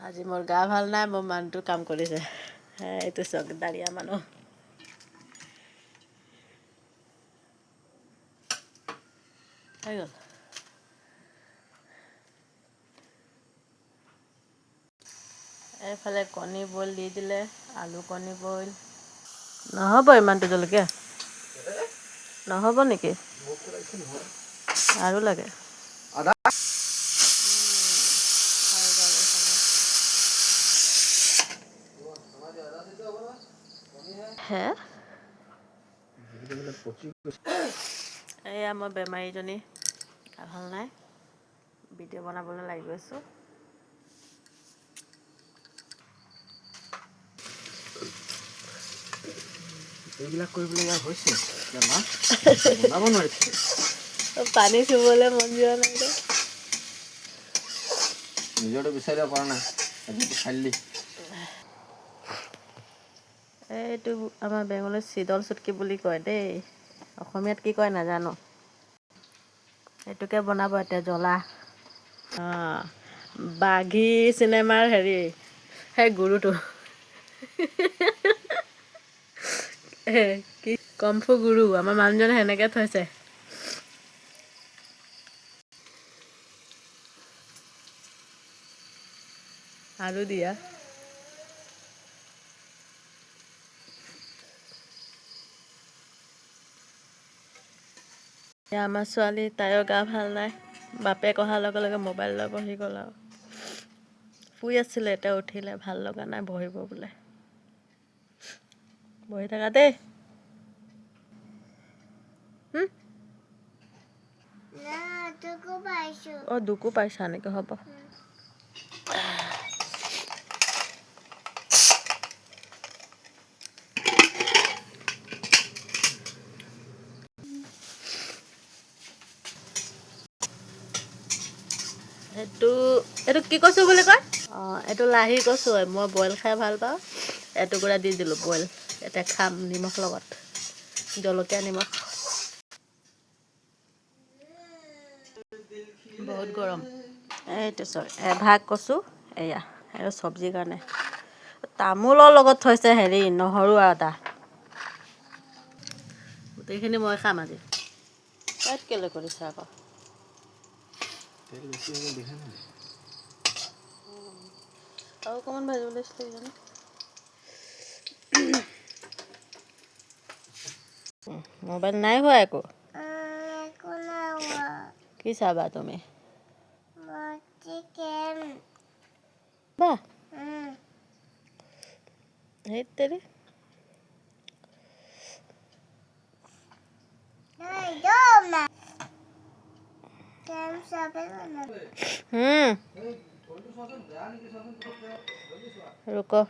আজি মোৰ গা ভাল নাই, মোৰ মানুহটো কাম কৰিছে। এইটো চাওক দাঁড়িয়া মানুহ। হৈ গ'ল। এইফালে কণী বইল দি দিলে, আলু কণী বইল। নহ'ব ইমানটো জলকীয়া, নহ'ব নেকি? আৰু লাগে। হে এয়া মই বেমাৰীজনী গা ভাল নাই, ভিডিঅ' বনাবলৈ লাগি গৈছোঁ। এইবিলাক কৰিবলৈ হৈছে বনাব নোৱাৰিছে। পানী চুবলৈ মন যোৱা নাই যে। নিজৰটো বিচাৰিব পৰা নাই, খালি এইটো আমাৰ বেংগলত চিদল চুটকি বুলি কয় দেই, অসমীয়াত কি কয় নাজানো। এইটোকে বনাব এতিয়া জ্বলা। বাঘী চিনেমাৰ হেৰি সেই গুৰুটো কি কমফু গুৰু আমাৰ মানুহজনে সেনেকৈ থৈছে। আলু দিয়া আমাৰ ছোৱালী, তাইৰ গা ভাল নাই। বাপেক অহাৰ লগে লগে মোবাইল লৈ বহি গ'ল আৰু। শুই আছিলে, এতিয়া উঠিলে, ভাল লগা নাই, বহিব বোলে। বহি থাকা দেই। অঁ দুকো পাইছা নেকি? হ'ব। এইটো কি কচু বুলি কয়? অঁ এইটো লাহি কচু হয়, মই বইল খাই ভাল পাওঁ। এটুকুৰা দি দিলোঁ বইল, এতিয়া খাম নিমখ লগত, জলকীয়া নিমখ। বহুত গৰম। এইটো এভাগ কচু, এয়া এইটো চব্জিৰ কাৰণে। তামোলৰ লগত থৈছে হেৰি নহৰু আৰু আদা। গোটেইখিনি মই খাম আজি। তাত কেলৈ কৰিছে আকৌ? আৰু অকণমান ভাজিব লাগিছিলে জানো। মোবাইল নাই হোৱা একো। কি চাবা তুমি? বাহ ধেৎ তেৰি। रुको।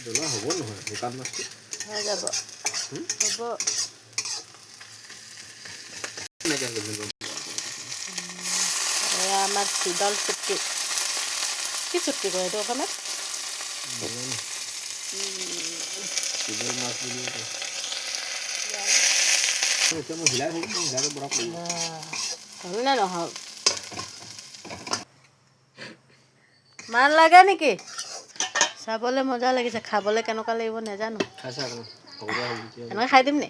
জ্বলা হ'ব নহয় শুকান মাছটো হৈ যাব, হ'ব। এয়া আমাৰ চিদল চুটকি। কি চুটকি কয় এইটো অসমীয়াত? হ'ল নে নহ'ল? মান লাগে নেকি? চাবলৈ মজা লাগিছে, খাবলৈ কেনেকুৱা লাগিব নাজানো। এনেকৈ খাই দিম নি?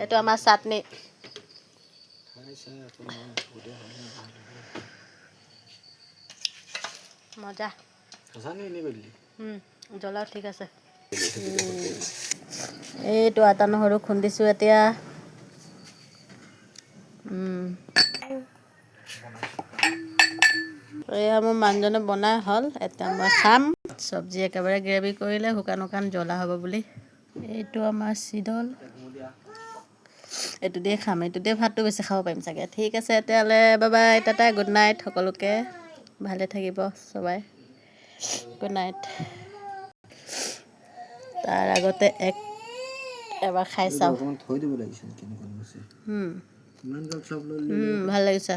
এইটো আমাৰ চাটনি। মজা। জ্বলা ঠিক আছে। এইটো আদা নহৰু খুন্দিছোঁ এতিয়া। এয়া মোৰ মানুহজনে বনাই হ'ল, এতিয়া মই খাম। চব্জি একেবাৰে গ্ৰেভি কৰিলে, শুকান শুকান জ্বলা হ'ব বুলি। এইটো আমাৰ চিদল, এইটো দিয়ে খাম। এইটো দিয়ে ভাতটো বেছি খাব পাৰিম চাগে। ঠিক আছে তেতিয়াহ'লে, bye bye, Tata, good night সকলোকে। ভালে থাকিব চবাই, গুড নাইট। তাৰ আগতে এবাৰ খাই চাওঁ। ভাল লাগিছে।